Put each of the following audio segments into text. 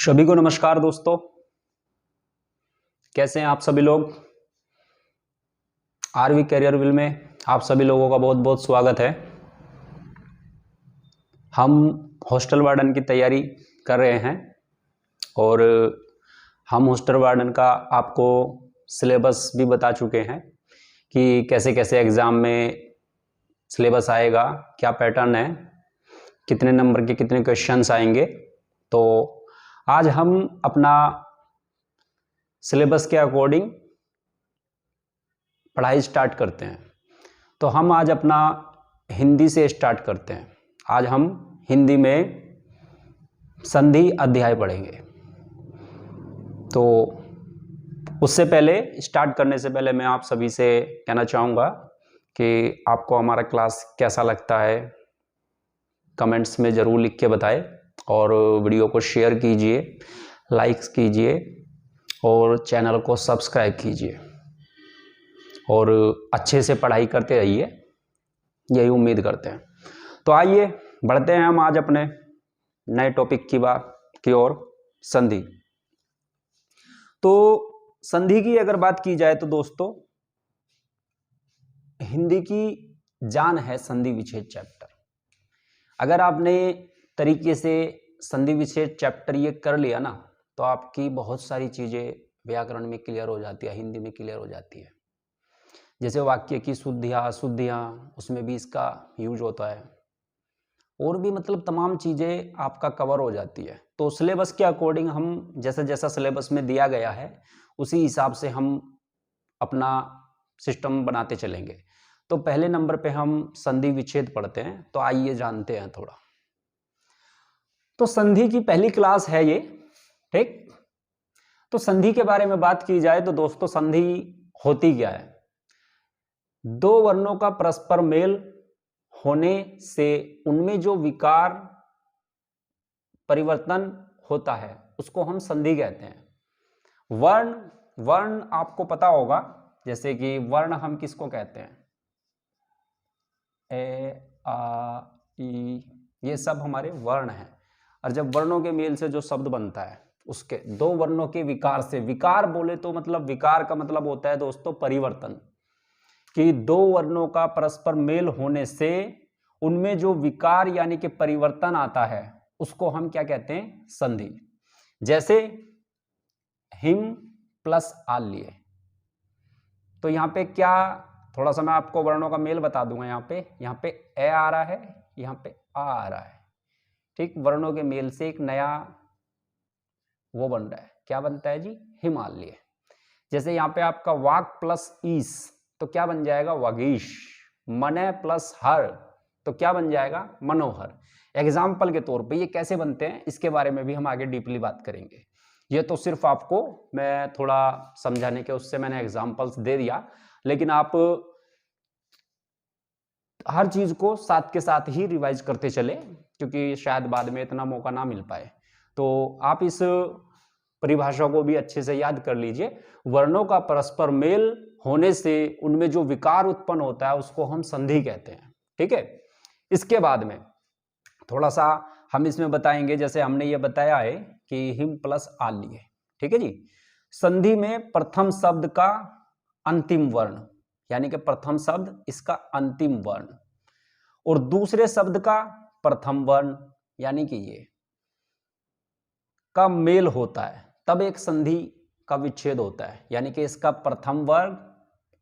सभी को नमस्कार दोस्तों, कैसे हैं आप सभी लोग। आरवी कैरियर व्हील में आप सभी लोगों का बहुत बहुत स्वागत है। हम हॉस्टल वार्डन की तैयारी कर रहे हैं और हम हॉस्टल वार्डन का आपको सिलेबस भी बता चुके हैं कि कैसे कैसे एग्ज़ाम में सिलेबस आएगा, क्या पैटर्न है, कितने नंबर के कितने क्वेश्चंस आएंगे। तो आज हम अपना सिलेबस के अकॉर्डिंग पढ़ाई स्टार्ट करते हैं। तो हम आज अपना हिंदी से स्टार्ट करते हैं। आज हम हिंदी में संधि अध्याय पढ़ेंगे। तो उससे पहले, स्टार्ट करने से पहले मैं आप सभी से कहना चाहूँगा कि आपको हमारा क्लास कैसा लगता है, कमेंट्स में ज़रूर लिख के बताएं और वीडियो को शेयर कीजिए, लाइक्स कीजिए और चैनल को सब्सक्राइब कीजिए और अच्छे से पढ़ाई करते रहिए, यही उम्मीद करते हैं। तो आइए बढ़ते हैं हम आज अपने नए टॉपिक की ओर, संधि। तो संधि की अगर बात की जाए तो दोस्तों, हिंदी की जान है संधि विच्छेद चैप्टर। अगर आपने तरीके से संधि विच्छेद चैप्टर ये कर लिया ना, तो आपकी बहुत सारी चीज़ें व्याकरण में क्लियर हो जाती है, हिंदी में क्लियर हो जाती है। जैसे वाक्य की शुद्धियाँ अशुद्धियाँ, उसमें भी इसका यूज होता है और भी मतलब तमाम चीज़ें आपका कवर हो जाती है। तो सिलेबस के अकॉर्डिंग हम जैसा जैसा सिलेबस में दिया गया है उसी हिसाब से हम अपना सिस्टम बनाते चलेंगे। तो पहले नंबर पे हम संधि विच्छेद पढ़ते हैं। तो आइए जानते हैं थोड़ा। तो संधि की पहली क्लास है ये, ठीक। तो संधि के बारे में बात की जाए तो दोस्तों, संधि होती क्या है? दो वर्णों का परस्पर मेल होने से उनमें जो विकार परिवर्तन होता है उसको हम संधि कहते हैं। वर्ण आपको पता होगा, जैसे कि वर्ण हम किसको कहते हैं? ए, आ, ई, ये सब हमारे वर्ण हैं। और जब वर्णों के मेल से जो शब्द बनता है, उसके दो वर्णों के विकार से, विकार बोले तो मतलब विकार का मतलब होता है दोस्तों परिवर्तन, कि दो वर्णों का परस्पर मेल होने से उनमें जो विकार यानी कि परिवर्तन आता है उसको हम क्या कहते हैं? संधि। जैसे हिम प्लस आल लिए, तो यहाँ पे क्या, थोड़ा सा मैं आपको वर्णों का मेल बता दूंगा। यहाँ पे ए आ रहा है, यहाँ पे आ रहा है, ठीक। वर्णों के मेल से एक नया वो बन रहा है, क्या बनता है जी? हिमालय। जैसे यहाँ पे आपका वाक प्लस ईस, तो क्या बन जाएगा? वागीश। मने प्लस हर, तो क्या बन जाएगा? मनोहर। एग्जाम्पल के तौर पे ये कैसे बनते हैं इसके बारे में भी हम आगे डीपली बात करेंगे। ये तो सिर्फ आपको मैं थोड़ा समझाने के उससे मैंने एग्जाम्पल्स दे दिया, लेकिन आप हर चीज को साथ के साथ ही रिवाइज करते चले, क्योंकि शायद बाद में इतना मौका ना मिल पाए। तो आप इस परिभाषा को भी अच्छे से याद कर लीजिए। वर्णों का परस्पर मेल होने से उनमें जो विकार उत्पन्न होता है उसको हम संधि कहते हैं, ठीक है। इसके बाद में थोड़ा सा हम इसमें बताएंगे, जैसे हमने ये बताया है कि हिम प्लस आल लिए, ठीक है जी। संधि में प्रथम शब्द का अंतिम वर्ण, यानी कि प्रथम शब्द इसका अंतिम वर्ण, और दूसरे शब्द का प्रथम वर्ण यानी कि ये का मेल होता है, तब एक संधि का विच्छेद होता है। यानी कि इसका प्रथम वर्ण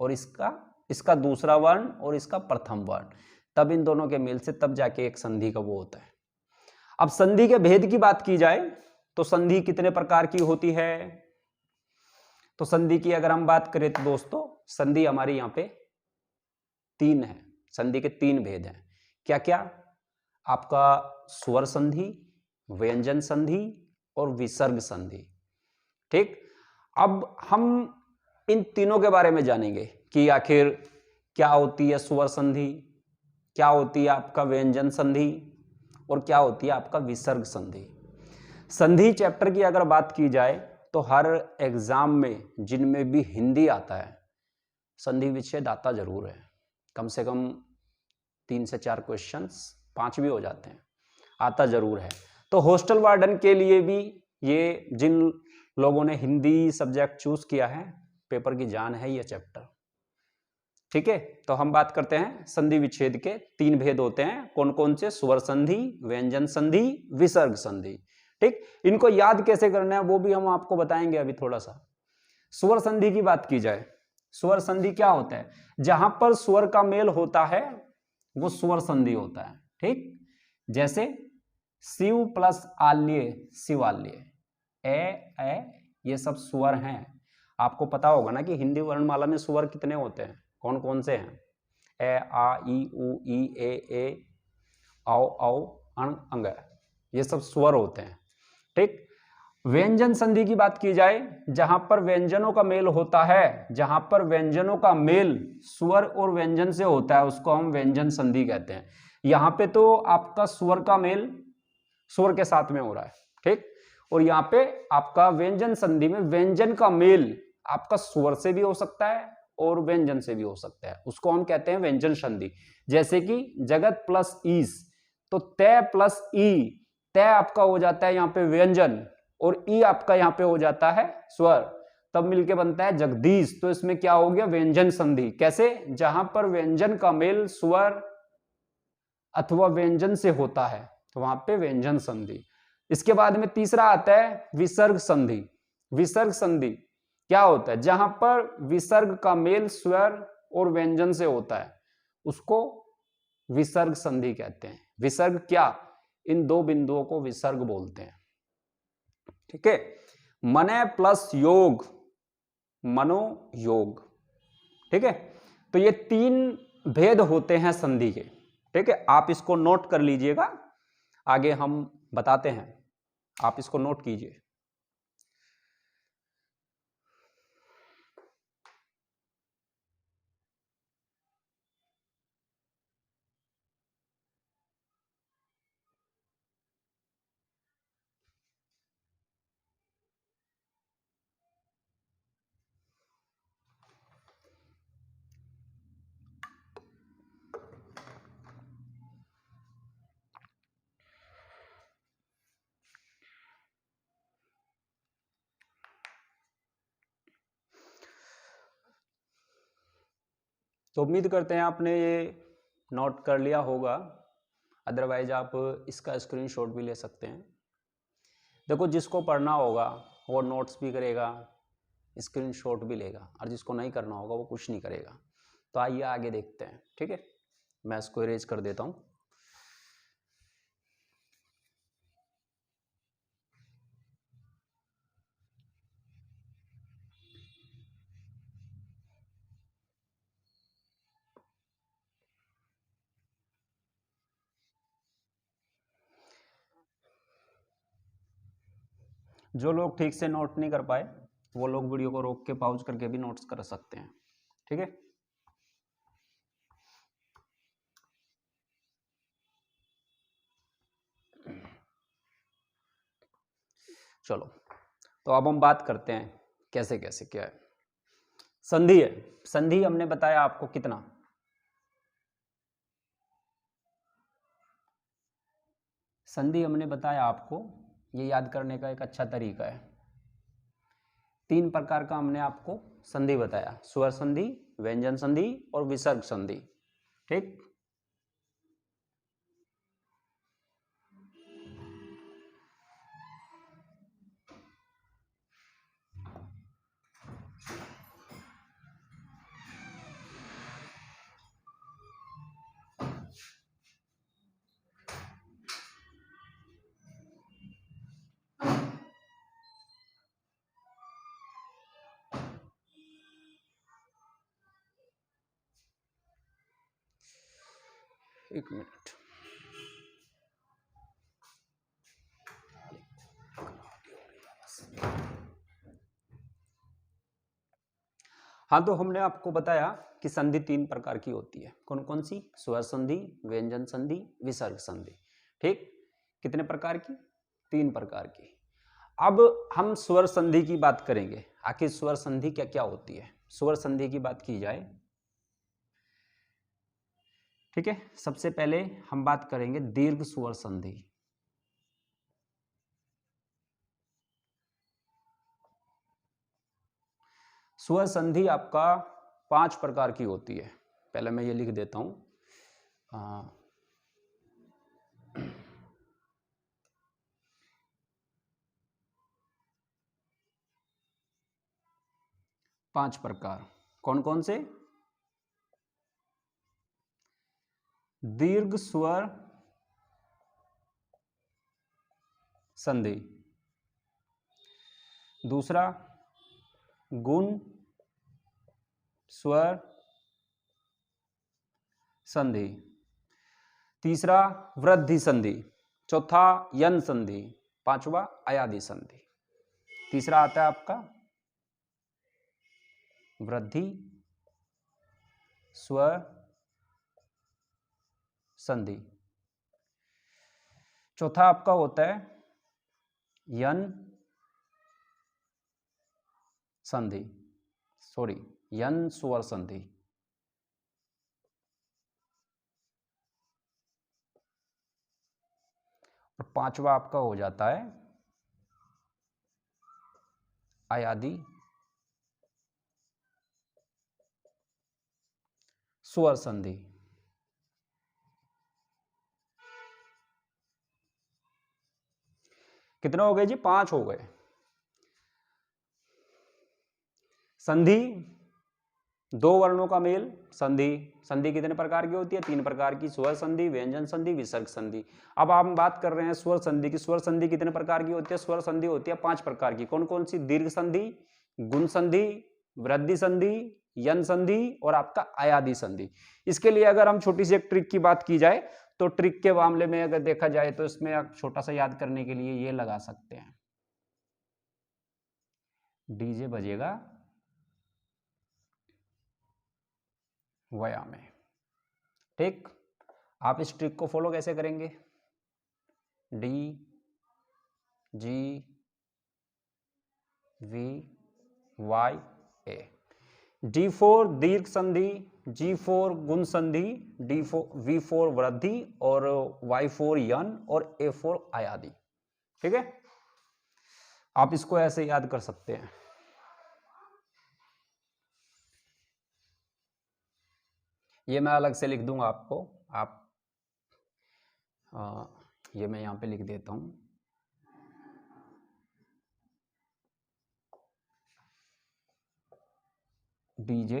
और इसका दूसरा वर्ण और इसका प्रथम वर्ण, तब इन दोनों के मेल से तब जाके एक संधि का वो होता है। अब संधि के भेद की बात की जाए तो संधि कितने प्रकार की होती है? तो संधि की अगर हम बात करें तो दोस्तों, संधि हमारी यहाँ पे तीन है। संधि के तीन भेद हैं। क्या क्या? आपका स्वर संधि, व्यंजन संधि और विसर्ग संधि, ठीक। अब हम इन तीनों के बारे में जानेंगे कि आखिर क्या होती है स्वर संधि, क्या होती है आपका व्यंजन संधि और क्या होती है आपका विसर्ग संधि। संधि चैप्टर की अगर बात की जाए तो हर एग्जाम में जिनमें भी हिंदी आता है, संधि विच्छेद आता जरूर है। कम से कम 3 से 4 क्वेश्चंस, 5 भी हो जाते हैं, आता जरूर है। तो हॉस्टल वार्डन के लिए भी ये जिन लोगों ने हिंदी सब्जेक्ट चूज किया है, पेपर की जान है ये चैप्टर। ठीक है, तो हम बात करते हैं संधि विच्छेद के 3 भेद होते हैं। कौन कौन से? स्वर संधि, व्यंजन संधि, विसर्ग संधि। ठीक, इनको याद कैसे करना है वो भी हम आपको बताएंगे अभी थोड़ा सा। स्वर संधि की बात की जाए, स्वर संधि क्या होता है? जहां पर स्वर का मेल होता है वो स्वर संधि होता है। ठीक, जैसे शिव प्लस आल्य, शिवाल्य, ए ये सब स्वर हैं। आपको पता होगा ना कि हिंदी वर्णमाला में स्वर कितने होते हैं, कौन कौन से हैं? ए, आ, ई, उ, ई, ए, औ, अण, अंग, ये सब स्वर होते हैं। ठीक, व्यंजन संधि की बात की जाए, जहां पर व्यंजनों का मेल होता है, जहां पर व्यंजनों का मेल स्वर और व्यंजन से होता है, उसको हम व्यंजन संधि कहते हैं। यहां पे तो आपका स्वर का मेल स्वर के साथ में हो रहा है। ठीक, और यहाँ पे आपका व्यंजन संधि में व्यंजन का मेल आपका स्वर से भी हो सकता है और व्यंजन से भी हो सकता है, उसको हम कहते हैं व्यंजन संधि। जैसे कि जगत प्लस ईस, तो तय प्लस ई, तय आपका हो जाता है यहाँ पे व्यंजन और ई आपका यहाँ पे हो जाता है स्वर, तब मिलके बनता है जगदीश। तो इसमें क्या हो गया? व्यंजन संधि। कैसे? जहां पर व्यंजन का मेल स्वर अथवा व्यंजन से होता है तो वहां पे व्यंजन संधि। इसके बाद में तीसरा आता है विसर्ग संधि। विसर्ग संधि क्या होता है? जहां पर विसर्ग का मेल स्वर और व्यंजन से होता है उसको विसर्ग संधि कहते हैं। विसर्ग क्या? इन दो बिंदुओं को विसर्ग बोलते हैं। ठीक है, मने प्लस योग, मनो योग। ठीक है, तो ये 3 भेद होते हैं संधि के। ठीक है, आप इसको नोट कर लीजिएगा, आगे हम बताते हैं, आप इसको नोट कीजिए। तो उम्मीद करते हैं आपने ये नोट कर लिया होगा, अदरवाइज आप इसका स्क्रीनशॉट भी ले सकते हैं। देखो, जिसको पढ़ना होगा वो नोट्स भी करेगा, स्क्रीनशॉट भी लेगा, और जिसको नहीं करना होगा वो कुछ नहीं करेगा। तो आइए आगे देखते हैं। ठीक है, मैं इसको इरेज कर देता हूँ। जो लोग ठीक से नोट नहीं कर पाए वो लोग वीडियो को रोक के पॉज करके भी नोट्स कर सकते हैं। ठीक है, चलो, तो अब हम बात करते हैं कैसे कैसे क्या है। संधि है, संधि हमने बताया आपको कितना, संधि हमने बताया आपको, ये याद करने का एक अच्छा तरीका है। 3 प्रकार का हमने आपको संधि बताया, स्वर संधि, व्यंजन संधि और विसर्ग संधि। ठीक, एक मिनट। हाँ, तो हमने आपको बताया कि संधि 3 प्रकार की होती है। कौन कौन सी? स्वर संधि, व्यंजन संधि, विसर्ग संधि। ठीक, कितने प्रकार की? 3 प्रकार की। अब हम स्वर संधि की बात करेंगे। आखिर स्वर संधि क्या क्या होती है? स्वर संधि की बात की जाए, ठीक है, सबसे पहले हम बात करेंगे दीर्घ स्वर संधि। स्वर संधि आपका 5 प्रकार की होती है। पहले मैं ये लिख देता हूं। 5 प्रकार कौन कौन से? दीर्घ स्वर संधि, दूसरा गुण स्वर संधि, तीसरा वृद्धि संधि, चौथा यन संधि, पांचवा अयादि संधि। तीसरा आता है आपका वृद्धि स्वर संधि, चौथा आपका होता है यन संधि, सॉरी यन स्वर संधि, और पांचवा आपका हो जाता है अयादि स्वर संधि। कितने हो गए जी? 5 हो गए। संधि, 2 वर्णों का मेल संधि। संधि कितने प्रकार की होती है? 3 प्रकार की, स्वर संधि, व्यंजन संधि, विसर्ग संधि। अब हम बात कर रहे हैं स्वर संधि की। स्वर संधि कितने प्रकार की होती है? स्वर संधि होती है 5 प्रकार की। कौन कौन सी? दीर्घ संधि, गुण संधि, वृद्धि संधि, यन संधि और आपका अयादि संधि। इसके लिए अगर हम छोटी सी एक ट्रिक की बात की जाए तो ट्रिक के मामले में अगर देखा जाए तो इसमें आप छोटा सा याद करने के लिए ये लगा सकते हैं, डीजे बजेगा वया में। ठीक, आप इस ट्रिक को फॉलो कैसे करेंगे? D G V Y A. D for दीर्घ संधि, जी फोर गुण संधि, डी फोर वी फोर वृद्धि और वाई फोर यन और ए फोर अयादि। ठीक है, आप इसको ऐसे याद कर सकते हैं। ये मैं अलग से लिख दूंगा आपको, आप ये मैं यहां पे लिख देता हूं। डीजे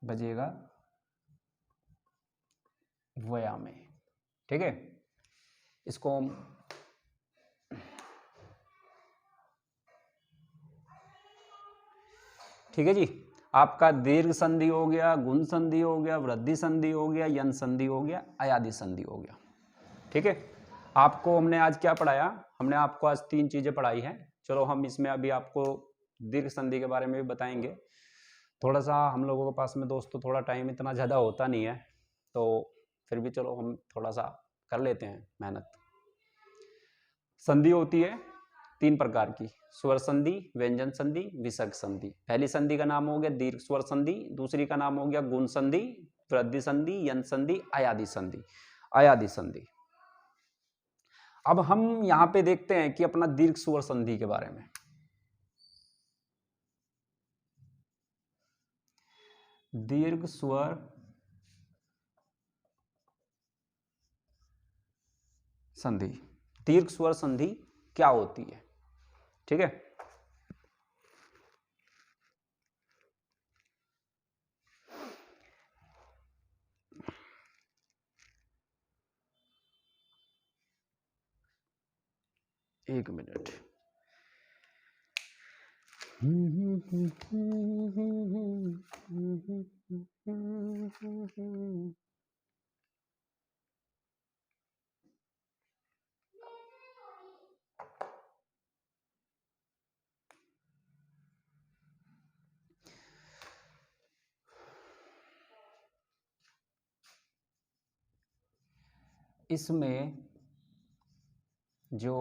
बजेगा वया में। ठीक है, इसको हम ठीक है जी। आपका दीर्घ संधि हो गया, गुण संधि हो गया, वृद्धि संधि हो गया, यन संधि हो गया, अयादि संधि हो गया। ठीक है, आपको हमने आज क्या पढ़ाया? हमने आपको आज 3 चीजें पढ़ाई हैं। चलो हम इसमें अभी आपको दीर्घ संधि के बारे में भी बताएंगे। थोड़ा सा हम लोगों के पास में दोस्तों थोड़ा टाइम इतना ज़्यादा होता नहीं है, तो फिर भी चलो हम थोड़ा सा कर लेते हैं मेहनत। संधि होती है 3 प्रकार की, स्वर संधि, व्यंजन संधि, विसर्ग संधि। पहली संधि का नाम हो गया दीर्घ स्वर संधि, दूसरी का नाम हो गया गुण संधि, वृद्धि संधि, यन संधि, अयादि संधि। अयादि संधि। अब हम यहां पे देखते हैं कि अपना दीर्घ स्वर संधि के बारे में। दीर्घ स्वर संधि, दीर्घ स्वर संधि क्या होती है? ठीक है, एक मिनट। इसमें जो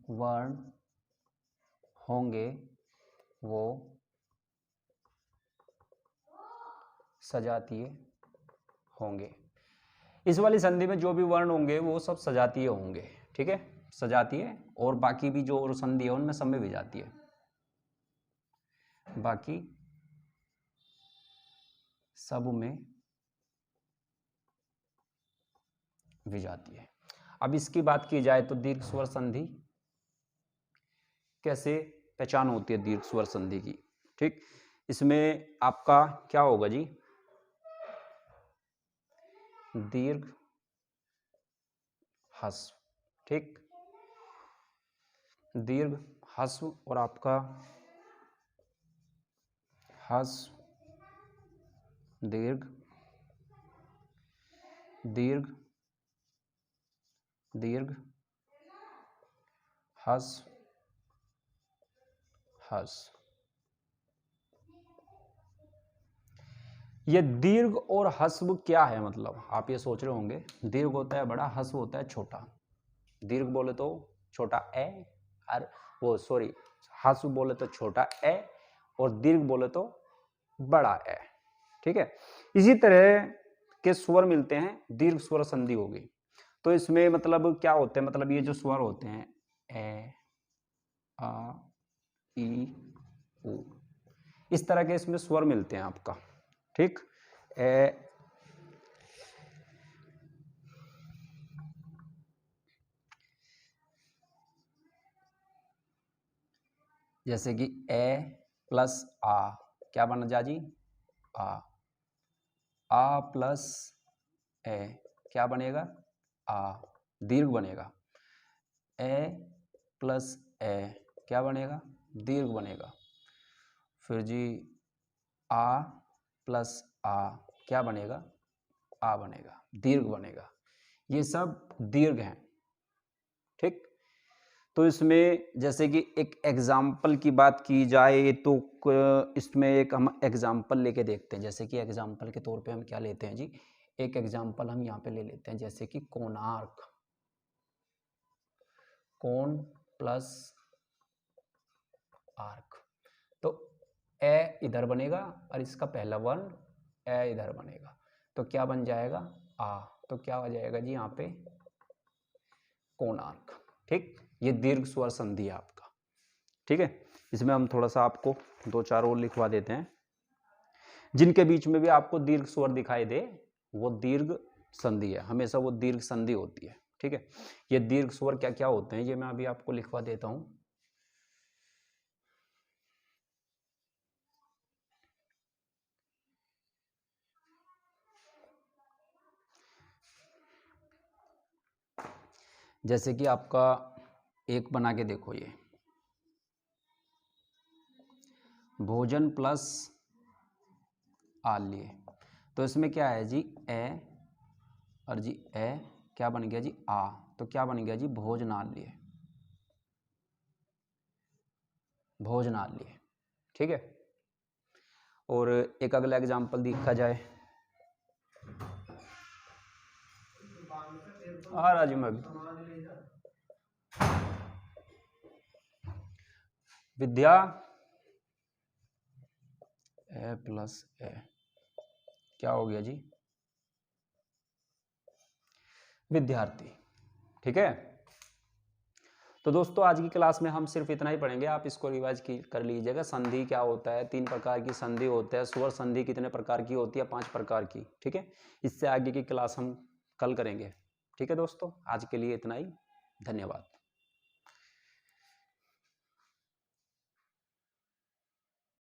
वर्ण होंगे वो सजातीय होंगे। इस वाली संधि में जो भी वर्ण होंगे वो सब सजातीय होंगे। ठीक है, सजाती है, और बाकी भी जो और संधि है उनमें सब में भी जाती है, बाकी सब में भी जाती है। अब इसकी बात की जाए तो दीर्घ स्वर संधि कैसे पहचान होती है दीर्घ स्वर संधि की, ठीक। इसमें आपका क्या होगा जी, दीर्घ ह्रस्व, ठीक, दीर्घ ह्रस्व और आपका ह्रस्व दीर्घ, दीर्घ दीर्घ ह्रस्व ह्रस्व। ये दीर्घ और ह्रस्व क्या है, मतलब आप ये सोच रहे होंगे, दीर्घ होता है बड़ा, ह्रस्व होता है छोटा। दीर्घ बोले तो छोटा ए, और वो सॉरी ह्रस्व बोले तो छोटा ए, और दीर्घ बोले तो बड़ा ए, ठीक है। इसी तरह के स्वर मिलते हैं, दीर्घ स्वर संधि होगी। तो इसमें मतलब क्या होते हैं, मतलब ये जो स्वर होते हैं ए, आ, ई, उ, इस तरह के इसमें स्वर मिलते हैं आपका, ठीक। जैसे कि ए प्लस आ क्या बन जा जी, आ प्लस ए क्या बनेगा, आ, दीर्घ बनेगा। ए प्लस ए क्या बनेगा, दीर्घ बनेगा। फिर जी आ प्लस आ क्या बनेगा, आ बनेगा, दीर्घ बनेगा। ये सब दीर्घ हैं, ठीक। तो इसमें जैसे कि एक एग्जाम्पल की बात की जाए तो इसमें एक हम एग्जाम्पल लेके देखते हैं। जैसे कि एग्जाम्पल के तौर पे हम क्या लेते हैं जी, एक एग्जाम्पल हम यहाँ पे ले लेते हैं, जैसे कि कोणार्क, कोण प्लस आर्क। तो ए इधर बनेगा और इसका पहला वर्ण ए इधर बनेगा, तो क्या बन जाएगा, आ। तो क्या हो जाएगा जी यहाँ पे, कोणार्क, ठीक। ये दीर्घ स्वर संधि है आपका, ठीक है। इसमें हम थोड़ा सा आपको दो चार और लिखवा देते हैं, जिनके बीच में भी आपको दीर्घ स्वर दिखाई दे वो दीर्घ संधि है, हमेशा वो दीर्घ संधि होती है, ठीक है। ये दीर्घ स्वर क्या क्या होते हैं ये मैं अभी आपको लिखवा देता हूं। जैसे कि आपका एक बना के देखो, ये भोजन प्लस आल्य, तो इसमें क्या है जी, ए और जी ए क्या बन गया जी, आ। तो क्या बन गया जी, भोजनालय, भोजनालय, ठीक है। और एक अगला एग्जांपल देखा जाए, आ राजू में भी विद्या ए प्लस ए क्या हो गया जी, विद्यार्थी, ठीक है। तो दोस्तों आज की क्लास में हम सिर्फ इतना ही पढ़ेंगे, आप इसको रिवाइज कर लीजिएगा। संधि क्या होता है, 3 प्रकार की संधि होता है, स्वर संधि कितने प्रकार की होती है, 5 प्रकार की, ठीक है। इससे आगे की क्लास हम कल करेंगे, ठीक है दोस्तों। आज के लिए इतना ही, धन्यवाद।